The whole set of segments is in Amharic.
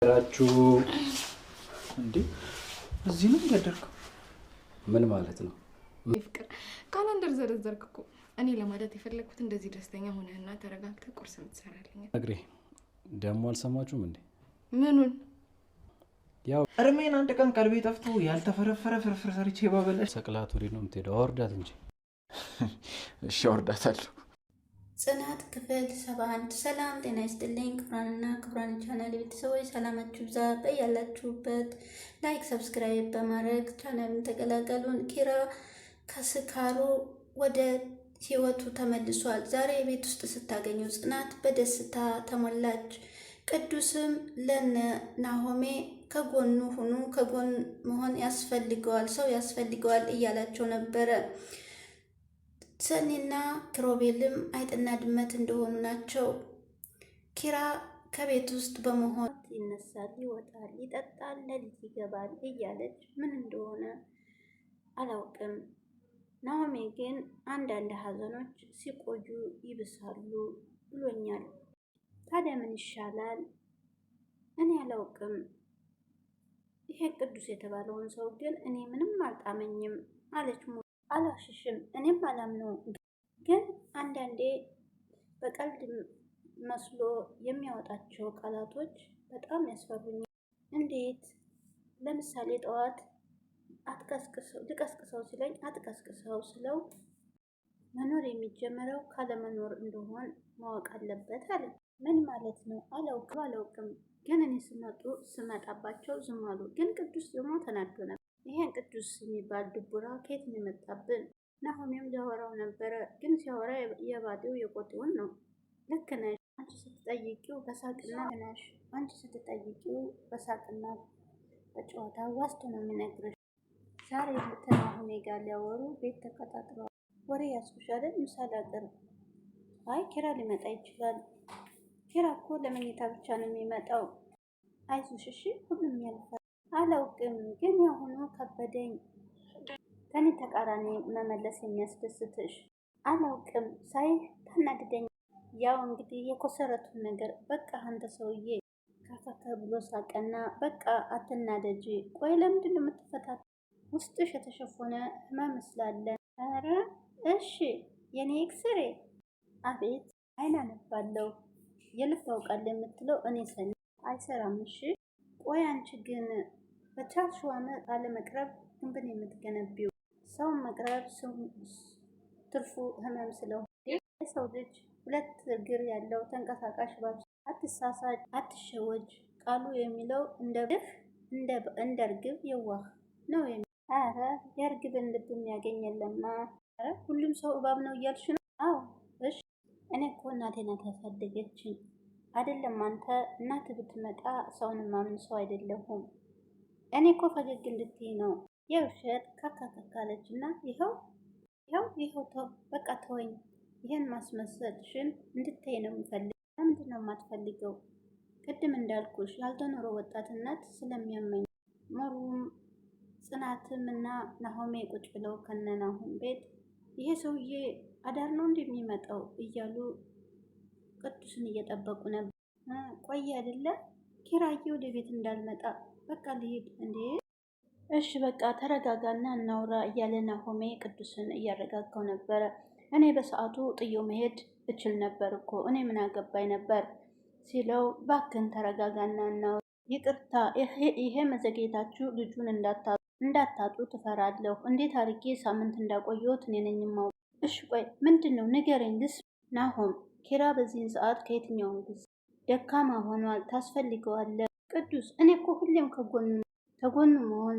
ራችሁ እንዴ እዚህ ነው ያደርኩ? ምን ማለት ነው? ፍቅር ካላንደር ዘረዘርክ እኮ። እኔ ለማለት የፈለኩት እንደዚህ ደስተኛ ሆነህና ተረጋግተህ ቁርስ የምትሰራልኝ። እግሬ ደግሞ አልሰማችሁም እንዴ? ምኑን? ያው እርሜን አንድ ቀን ቀልቤ ጠፍቶ ያልተፈረፈረ ፍርፍር ሰርቼ ባበላሽ ሰቅላት ወዴት ነው የምትሄደው? አወርዳት እንጂ። እሺ አወርዳታለሁ። ጽናት ክፍል 71። ሰላም ጤና ይስጥልኝ ክብራንና ክብራን ቻናል ቤተሰቦች ሰላማችሁ ብዛ በያላችሁበት። ላይክ ሰብስክራይብ በማድረግ ቻናሉን ተቀላቀሉን። ኪራ ከስካሩ ወደ ህይወቱ ተመልሷል። ዛሬ ቤት ውስጥ ስታገኘው ጽናት በደስታ ተሞላች። ቅዱስም ለነ ናሆሜ ከጎኑ ሁኑ፣ ከጎን መሆን ያስፈልገዋል፣ ሰው ያስፈልገዋል እያላቸው ነበረ። ሰኒና ክሮቤልም አይጥና ድመት እንደሆኑ ናቸው። ኪራ ከቤት ውስጥ በመሆን ይነሳል፣ ይወጣል፣ ይጠጣል፣ ሌሊት ይገባል እያለች ምን እንደሆነ አላውቅም። ናሆሜ ግን አንዳንድ ሀዘኖች ሲቆዩ ይብሳሉ ብሎኛል። ታዲያ ምን ይሻላል? እኔ አላውቅም። ይሄ ቅዱስ የተባለውን ሰው ግን እኔ ምንም አልጣመኝም አለች። አላሽሽም፣ እኔም አላምነው፣ ግን አንዳንዴ በቀልድ መስሎ የሚያወጣቸው ቃላቶች በጣም ያስፈሩኛል። እንዴት? ለምሳሌ ጠዋት ልቀስቅሰው ሲለኝ አትቀስቅሰው ስለው መኖር የሚጀምረው ካለመኖር እንደሆን ማወቅ አለበት አለ። ምን ማለት ነው? አላውቅም፣ ግን እኔ ስመጣባቸው ዝም አሉ። ግን ቅዱስ ደግሞ ተናዶ ነበር። ይሄን ቅዱስ የሚባል ድቡራ ከየት ነው የመጣብን? ናሆሜም ሊያወራው ነበረ፣ ግን ሲያወራ የባዴው የቆጤውን ነው። ልክ ነሽ፣ አንቺ ስትጠይቂው በሳቅና በጨዋታ ዋስቶ ነው የሚነግርሽ። ዛሬ ከናሆሜ ጋር ሊያወሩ ቤት ተቀጣጥረዋል። ወሬ ያስኩሽ አይደል? ምሳሌ አቅርብ። አይ ኪራ ሊመጣ ይችላል። ኪራ እኮ ለመኝታ ብቻ ነው የሚመጣው። አይዞሽ እሺ፣ ሁሉም ያልፋል። አላውቅም፣ ግን ያሁኑ ከበደኝ። ከኔ ተቃራኒ መመለስ የሚያስደስትሽ? አላውቅም፣ ሳይ ታናድደኝ። ያው እንግዲህ የኮሰረቱን ነገር በቃ አንተ ሰውዬ ካካካ ብሎ ሳቀና በቃ አትናደጂ። ቆይ ለምንድን ነው የምትፈታት? ውስጥሽ የተሸፈነ ህመም ስላለ። ኧረ እሺ የኔ ኤክስሬ። አቤት። አይን አነባለሁ። የልብ ታውቃለህ የምትለው እኔ ሰኒ አይሰራም። እሺ ቆይ አንቺ ግን በቻልሽው ዓመት አለመቅረብ ግንብን የምትገነቢው? ሰውን መቅረብ ትርፉ ህመም ስለሆነ የሰው ልጅ ሁለት እግር ያለው ተንቀሳቃሽ ባብ። አትሳሳች፣ አትሸወጅ። ቃሉ የሚለው እንደ እርግብ የዋህ ነው የሚለው። ኧረ የእርግብን ልብ የሚያገኝ የለማ። ኧረ ሁሉም ሰው እባብ ነው እያልሽ ነው? አዎ እሺ። እኔ እኮ እናቴ ናት ያሳደገችኝ። አይደለም አንተ እናት ብትመጣ ሰውን ማምን ሰው አይደለሁም። እኔ እኮ ፈገግ እንድትይ ነው። የውሸት ካካካለች እና ይኸው ተው በቃ ተወኝ። ይሄን ማስመሰልሽን እንድታይ ነው የምፈልግ። ለምንድን ነው የማትፈልገው? ቅድም እንዳልኩሽ ያልተኖረ ወጣትነት ስለሚያመኝ። ሞሩም ጽናትም እና ናሆሜ ቁጭ ብለው ከነናሆም ቤት ይሄ ሰውዬ አዳር ነው እንደሚመጣው እያሉ ቅዱስን እየጠበቁ ነበር። ቆየ አይደለ ኪራዬ ወደ ቤት እንዳልመጣ በቃ ልሄድ እንዴ? እሺ በቃ ተረጋጋና እናውራ እያለ ናሆሜ ቅዱስን እያረጋጋው ነበረ። እኔ በሰዓቱ ጥዬው መሄድ እችል ነበር እኮ እኔ ምን አገባኝ ነበር ሲለው፣ ባክን ተረጋጋና እናውራ። ይቅርታ ይሄ መዘግየታችሁ ልጁን እንዳታጡ ትፈራለሁ። እንዴት አድርጌ ሳምንት እንዳቆየሁት እኔ ነኝ የማውቀው። እሺ ቆይ ምንድን ነው ንገረኝ ልስ ናሆም ኪራ በዚህን ሰዓት ከየትኛውም ጊዜ ደካማ ሆኗል። ታስፈልገዋለህ። ቅዱስ እኔ እኮ ሁሌም ከጎኑ መሆን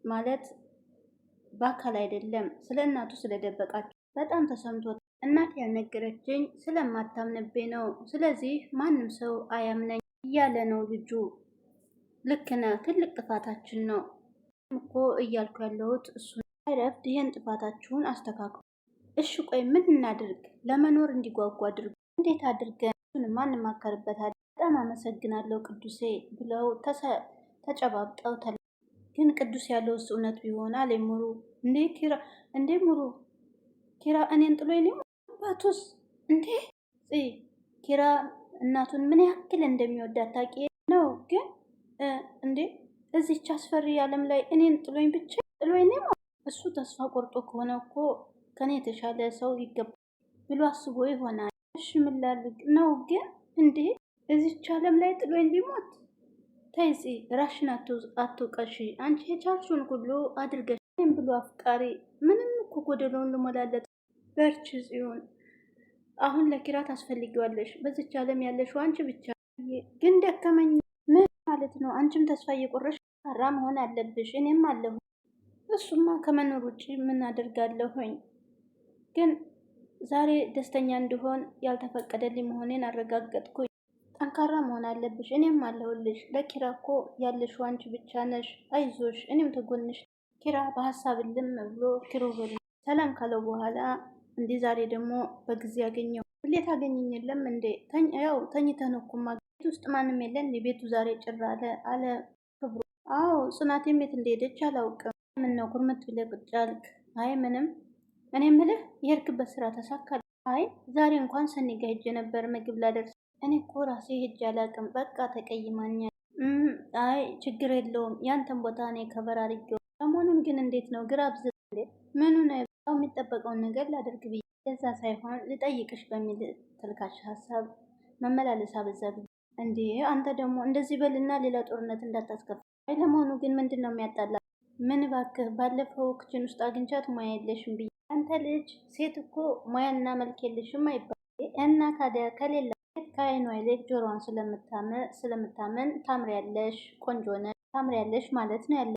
ማለት በአካል አይደለም። ስለ እናቱ ስለደበቃቸው በጣም ተሰምቶት እናት ያልነገረችኝ ስለማታምንብኝ ነው። ስለዚህ ማንም ሰው አያምነኝ እያለ ነው ልጁ። ልክ ነህ፣ ትልቅ ጥፋታችን ነው እኮ እያልኩ ያለሁት እሱ። አይረፍድ፣ ይሄን ጥፋታችሁን አስተካክሉ። እሺ ቆይ ምን እናድርግ? ለመኖር እንዲጓጓ አድርጉ። እንዴት አድርገን? እሱን ማንማከርበታል። በጣም አመሰግናለሁ ቅዱሴ ብለው ተጨባብጠው ግን ቅዱስ ያለው እውነት ቢሆን አለ ሙሩ። እንዴ ሙሩ ኪራ እኔን ጥሎ ይልም ባቱስ እንዴ? ኪራ እናቱን ምን ያክል እንደሚወዳት ታውቂ ነው? ግን እዚች አስፈሪ ዓለም ላይ እኔን ጥሎኝ ብቻ ጥሎኝ ነው። እሱ ተስፋ ቆርጦ ከሆነ እኮ ከኔ የተሻለ ሰው ይገባል ብሎ አስቦ ይሆናል። እሺ ምን ላድርግ ነው ግን እንዴ እዚች ዓለም ላይ ጥሎኝ ሊሞት? ተይዚ ራሽን አትውቀሺ። አንቺ የቻልሽውን ሁሉ አድርገሽ ብሎ አፍቃሪ ምንም እኮ ጎደለውን ልሞላለት። በርቺ ጽዮን፣ አሁን ለኪራ ታስፈልጊዋለሽ። በዚች ዓለም ያለሽው አንቺ ብቻ። ግን ደከመኝ። ምን ማለት ነው? አንቺም ተስፋ እየቆረሽ ካራ መሆን አለብሽ። እኔም አለሁ። እሱማ ከመኖር ውጭ ምን አደርጋለሁኝ? ግን ዛሬ ደስተኛ እንድሆን ያልተፈቀደልኝ መሆኔን አረጋገጥኩኝ። ጠንካራ መሆን አለብሽ። እኔም አለሁልሽ። ለኪራ እኮ ያለሽው አንቺ ብቻ ነሽ። አይዞሽ፣ እኔም ተጎንሽ። ኪራ በሀሳብ ልም ብሎ ኪሩቤል ሰላም ካለው በኋላ እንዲህ ዛሬ ደግሞ በጊዜ ያገኘው ሁሌ ታገኘኝ የለም እንዴ? ያው ተኝተን እኮ ቤት ውስጥ ማንም የለን። ቤቱ ዛሬ ጭር አለ ክብሩ። አዎ ጽናቴም የት እንደሄደች አላውቅም። ምነው ኩርምት ብለህ ቁጭ አልክ? አይ ምንም። እኔ የምልህ የሄድክበት ስራ ተሳካል? አይ ዛሬ እንኳን ሰኒ ጋ ሄጄ ነበር ምግብ ላደርስ። እኔ እኮ ራሴ ሄጄ አላውቅም። በቃ ተቀይማኛል። አይ ችግር የለውም ያንተን ቦታ እኔ ከበር አድርጌው። ሰሞኑን ግን እንዴት ነው ግራ ብዝ ምኑ ነው የሚጠበቀውን ነገር ላደርግ ብዬ እዛ ሳይሆን ልጠይቅሽ በሚል ተልካሽ ሀሳብ መመላለስ አበዛ ብዬ። እንዴ አንተ ደግሞ እንደዚህ በልና ሌላ ጦርነት እንዳታስከፍል። አይ ለመሆኑ ግን ምንድን ነው የሚያጣላ? ምን እባክህ ባለፈው ክችን ውስጥ አግኝቻት ሙያ የለሽም ብዬ። አንተ ልጅ ሴት እኮ ሙያና መልክ የለሽም አይባል እና ታዲያ ከሌላ ሴት ከአይኗ ይልቅ ጆሮዋን ስለምታመን ታምሪያለሽ፣ ቆንጆ ነሽ፣ ታምሪያለሽ ማለት ነው ያለ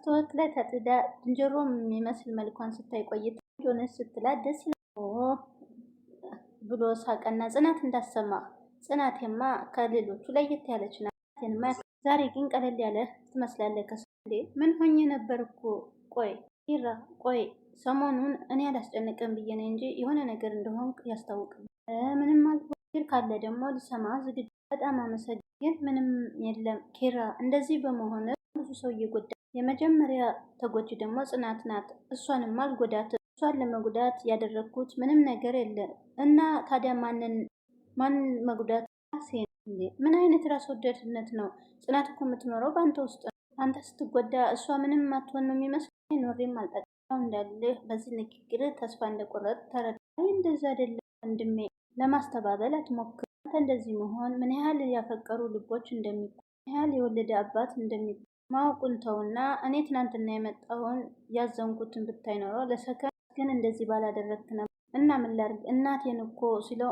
ተወት ላይ ተጥዳ ዝንጀሮ የሚመስል መልኳን ስታይ ቆይታ ቆንጆ ነሽ ስትላት ደስ ይላል ብሎ ሳቀና ጽናት እንዳሰማ። ጽናቴማ ከሌሎቹ ለየት ያለች ናት። ዛሬ ግን ቀለል ያለ ትመስላለህ። እንዴ ምን ሆኜ ነበር እኮ። ቆይ ኪራ ቆይ ሰሞኑን እኔ አላስጨንቅም ብዬ ነው እንጂ የሆነ ነገር እንደሆን ያስታውቅም። ምንም አልሆን ካለ ደግሞ ልሰማ ዝግጁ። በጣም አመሰግን። ግን ምንም የለም ኪራ፣ እንደዚህ በመሆን ብዙ ሰው እየጎዳ። የመጀመሪያ ተጎጂ ደግሞ ጽናት ናት። እሷንም አልጎዳትም። እሷን ለመጉዳት ያደረግኩት ምንም ነገር የለም እና ታዲያ ማንን መጉዳት? ራሴን። ምን አይነት ራስ ወዳድነት ነው? ጽናት እኮ የምትኖረው በአንተ ውስጥ ነው። አንተ ስትጎዳ እሷ ምንም ማትሆን ነው የሚመስለው። ኖሬም አልጠቀም እንዳልህ በዚህ ንግግር ተስፋ እንደቆረጥ ተረዳ። እንደዛ አይደለም ወንድሜ፣ ለማስተባበል አትሞክር። አንተ እንደዚህ መሆን ምን ያህል ያፈቀሩ ልቦች እንደሚጎዱ፣ ምን ያህል የወለደ አባት እንደሚጎዱ ማወቁን ተውና፣ እኔ ትናንትና የመጣውን ያዘንኩትን ብታይ ኖሮ ለሰከንድ ግን እንደዚህ ባላደረግክ ነበር። እና ምን ላድርግ እናቴን እኮ ሲለው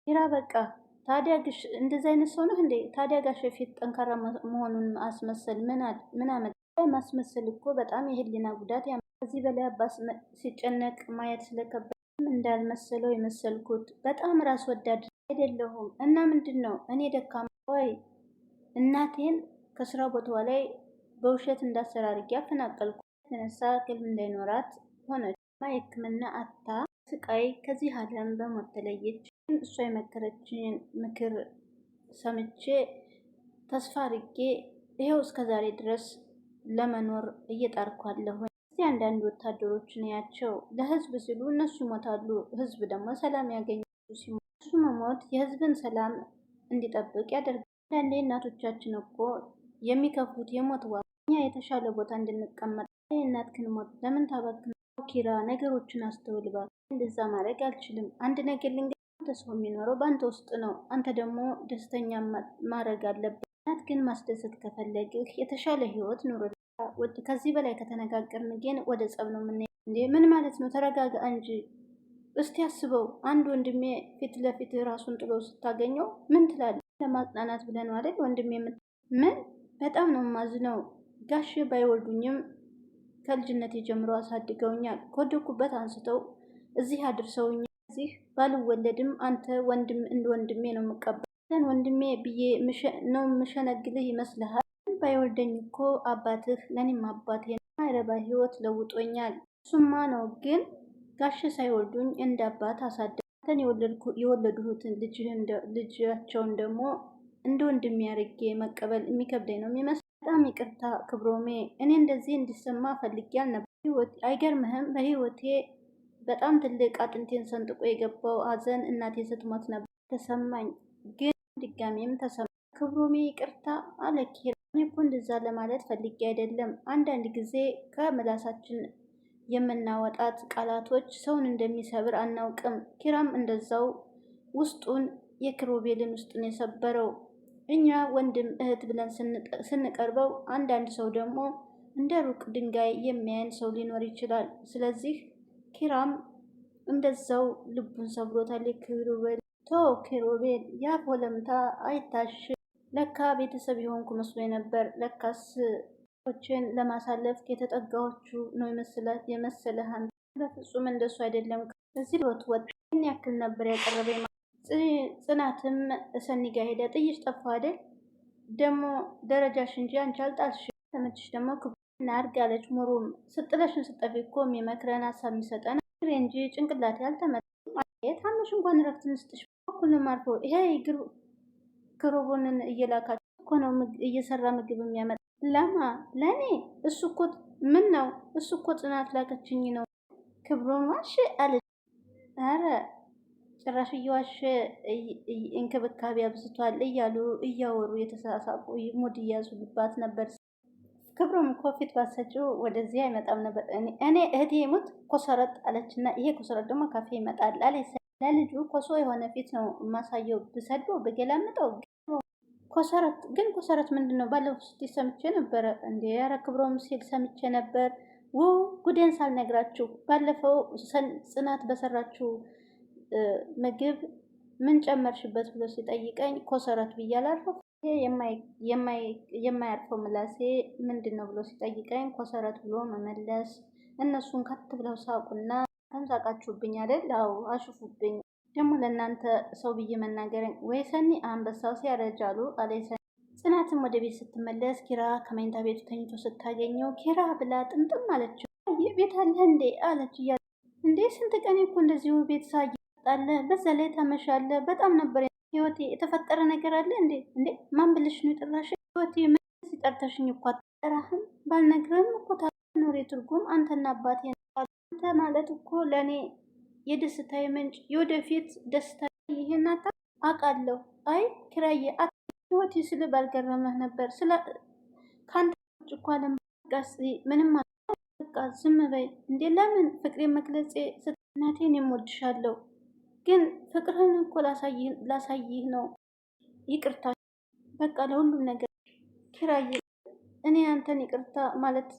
ኪራ በቃ ታዲያ ግሽ እንደዚህ አይነት ሰው ነው እንዴ? ታዲያ ጋሽ ፊት ጠንካራ መሆኑን አስመሰል ምን አመጣ? ማስመሰል እኮ በጣም የህሊና ጉዳት ከዚህ በላይ አባስ ሲጨነቅ ማየት ስለከበደ እንዳልመሰለው የመሰልኩት። በጣም ራስ ወዳድ አይደለሁም። እና ምንድን ነው እኔ ደካማ? ወይ እናቴን ከስራ ቦታዋ ላይ በውሸት እንዳሰራርጌ አፈናቀልኩ። የተነሳ ህልም እንዳይኖራት ሆነች። የህክምና አታ ስቃይ ከዚህ ዓለም በሞት ተለየች። እሷ የመከረችን ምክር ሰምቼ ተስፋ አድርጌ ይኸው እስከዛሬ ድረስ ለመኖር እየጣርኳለሁ። እዚህ አንዳንድ ወታደሮችን ያቸው ለህዝብ ሲሉ እነሱ ይሞታሉ፣ ህዝብ ደግሞ ሰላም ያገኛሉ። እሱ መሞት የህዝብን ሰላም እንዲጠብቅ ያደርጋል። አንዳንዴ እናቶቻችን እኮ የሚከፍሉት የሞት ዋጋ እኛ የተሻለ ቦታ እንድንቀመጥ። የእናትህን ሞት ለምን ታባክን? ኪራ ነገሮችን አስተውልባት። እንደዛ ማድረግ አልችልም። አንድ ነገር ልንገርህ፣ አንተ ሰው የሚኖረው በአንተ ውስጥ ነው። አንተ ደግሞ ደስተኛ ማድረግ አለብህ። እናት ግን ማስደሰት ከፈለግህ የተሻለ ህይወት ኑሮ። ከዚህ በላይ ከተነጋገርን ግን ወደ ጸብ ነው የምንሄድ። እንዴ ምን ማለት ነው? ተረጋጋ እንጂ እስቲ አስበው። አንድ ወንድሜ ፊት ለፊት ራሱን ጥሎ ስታገኘው ምን ትላለህ? ለማጽናናት ብለህ ነው አይደል ወንድሜ? ምን በጣም ነው የማዝነው። ጋሽ ባይወልዱኝም ከልጅነት ጀምሮ አሳድገውኛል። ከወደኩበት አንስተው እዚህ አድርሰውኛል። እዚህ ባልወለድም አንተ ወንድም እንደ ወንድሜ ነው የምቀበል። ወንድሜ ብዬ ነው የምሸነግልህ ይመስልሃል? ባይወልደኝ እኮ አባትህ ለኔም አባቴ ነው። ማይረባ ህይወት ለውጦኛል። እሱማ ነው፣ ግን ጋሽ ሳይወልዱኝ እንደ አባት አሳደጉኝ። የወለዱትን ልጃቸውን ደግሞ እንደ ወንድሜ አድርጌ መቀበል የሚከብደኝ ነው የሚመስል። በጣም ይቅርታ ክብሮሜ፣ እኔ እንደዚህ እንዲሰማ ፈልጌ አልነበር። አይገርምህም? በህይወቴ በጣም ትልቅ አጥንቴን ሰንጥቆ የገባው ሀዘን እናቴ ስትሞት ነበር ተሰማኝ። ግን ድጋሜም ተሰማ። ክብሮሜ ይቅርታ አለ ኪራ። እኔ እኮ እንደዛ ለማለት ፈልጌ አይደለም። አንዳንድ ጊዜ ከምላሳችን የምናወጣት ቃላቶች ሰውን እንደሚሰብር አናውቅም። ኪራም እንደዛው ውስጡን የክሮቤልን ውስጡን የሰበረው። እኛ ወንድም እህት ብለን ስንቀርበው፣ አንዳንድ ሰው ደግሞ እንደ ሩቅ ድንጋይ የሚያየን ሰው ሊኖር ይችላል። ስለዚህ ኪራም እንደዛው ልቡን ሰብሮታል። የክሮቤል ኪሮቤል ያ ወለምታ አይታሽ። ለካ ቤተሰብ የሆንኩ መስሎ ነበር። ለካስ ችን ለማሳለፍ የተጠጋዎቹ ነው የመሰለህ። በፍጹም እንደሱ አይደለም። እዚህ ልወት ወጥ ያክል ነበር ያቀረበኝ። ጽናትም ሰኒ ጋ ሄደ። ጥይሽ ጠፋ አይደል? ደግሞ ደረጃሽ እንጂ አንቺ አልጣልሽ። ተመችሽ ደግሞ ክቡና አድርጋለች። ሙሩም ስጥለሽን ስጠፊ እኮ የሚመክረን ሀሳብ የሚሰጠን እንጂ ጭንቅላት ያልተመጣ ታንሽ እንኳን ረፍት ንስጥሽ። ሁሉም አልፎ ይሄ ክሮቦንን እየላካቸው እኮ ነው እየሰራ ምግብ የሚያመጣ። ለማ ለእኔ እሱ እኮ ምን ነው እሱ እኮ ጽናት ላከችኝ ነው። ክብሮን ዋሽ አለች። ኧረ ጭራሽ እየዋሸ እንክብካቤ አብዝቷል እያሉ እያወሩ የተሳሳቁ ሙድ እያዙባት ነበር። ክብሮም እኮ ፊት ባሰጪው ወደዚህ አይመጣም ነበር። እኔ እህቴ ሙት ኮሰረት አለችና ይሄ ኮሰረት ደግሞ ካፌ ይመጣል አለ። ለልጁ ኮሶ የሆነ ፊት ነው ማሳየው። ብሰድበው በገላምጠው ኮሰረት ግን ኮሰረት ምንድን ነው? ባለፈው ስትይ ሰምቼ ነበረ። እንዴ ኧረ ክብሮም ሲል ሰምቼ ነበር። ጉዴን ሳልነግራችሁ ባለፈው ጽናት በሰራችሁ ምግብ ምን ጨመርሽበት ብሎ ሲጠይቀኝ ኮሰረት ብዬ አላልኩም። የማያርፈው ምላሴ ምንድን ነው ብሎ ሲጠይቀኝ ኮሰረት ብሎ መመለስ። እነሱን ከት ብለው ሳቁና ተንሳቃችሁብኝ አይደል? አዎ አሽፉብኝ። ደግሞ ለእናንተ ሰው ብዬ መናገርን ወይ ሰኒ አንበሳው ሲያረጃሉ አለ ሰኒ። ጽናትም ወደ ቤት ስትመለስ ኪራ ከመኝታ ቤቱ ተኝቶ ስታገኘው ኪራ ብላ ጥምጥም አለችው። ቤት አለ እንዴ አለች። እንዴ ስንት ቀን እኮ እንደዚሁ ቤት ሳይጣለ በዛ ላይ ተመሻለ። በጣም ነበር ህይወቴ። የተፈጠረ ነገር አለ እንዴ? እንዴ ማን ብልሽ ነው የጠራሽ? ህይወቴ ምን ሲጠርተሽኝ እኮ አትጠራህም? ባልነግረም እኮ ታኖሬ ትርጉም አንተና አባቴ አንተ ማለት እኮ ለእኔ የደስታዬ ምንጭ፣ የወደፊት ደስታ። ይሄን አውቃለሁ። አይ ኪራዬ ህይወቴ ስል ባልገረመህ ነበር። ስለ ከአንተ ውጭ እኮ አለም ምንም በቃ ዝም በይ እንዴ። ለምን ፍቅሬን መግለጼ እናቴን የምወድሻለሁ፣ ግን ፍቅርህን እኮ ላሳይህ ነው። ይቅርታ በቃ ለሁሉም ነገር ኪራዬ። እኔ አንተን ይቅርታ ማለት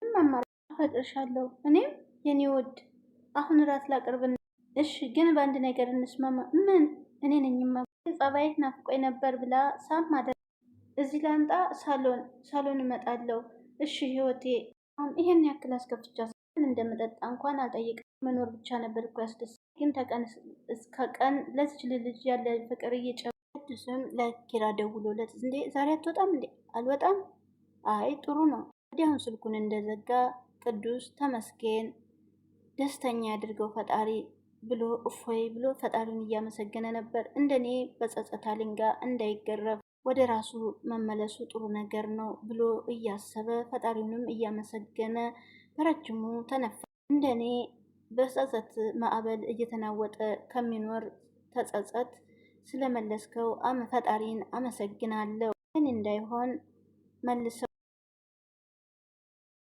መማር አፈቅርሻለሁ። እኔም የኔ ውድ አሁን ራት ላቅርብና። እሺ ግን በአንድ ነገር እንስማማ። ምን? እኔ ነኝማ ጸባይህ ናፍቆኝ ነበር ብላ ሳም ማደር። እዚህ ላንጣ ሳሎን እመጣለሁ። እሺ ህይወቴ። አሁን ይሄን ያክል አስከፍቻ እንደምጠጣ እንኳን አልጠይቅም። መኖር ብቻ ነበር እኮ ያስደስት። ግን ተቀን እስከ ቀን ለዚች ልጅ ያለ ፍቅር እየጨመረ ለኪራ ደውሎለት እንዴ ዛሬ አትወጣም እንዴ? አልወጣም። አይ ጥሩ ነው። ወዲያውኑ ስልኩን እንደዘጋ ቅዱስ ተመስገን ደስተኛ ያድርገው ፈጣሪ ብሎ እፎይ ብሎ ፈጣሪውን እያመሰገነ ነበር። እንደኔ በጸጸታ ልንጋ እንዳይገረፍ ወደ ራሱ መመለሱ ጥሩ ነገር ነው ብሎ እያሰበ ፈጣሪውንም እያመሰገነ በረጅሙ ተነፋ። እንደኔ በጸጸት ማዕበል እየተናወጠ ከሚኖር ተጸጸት ስለመለስከው ፈጣሪን አመሰግናለሁ። ግን እንዳይሆን መልሰው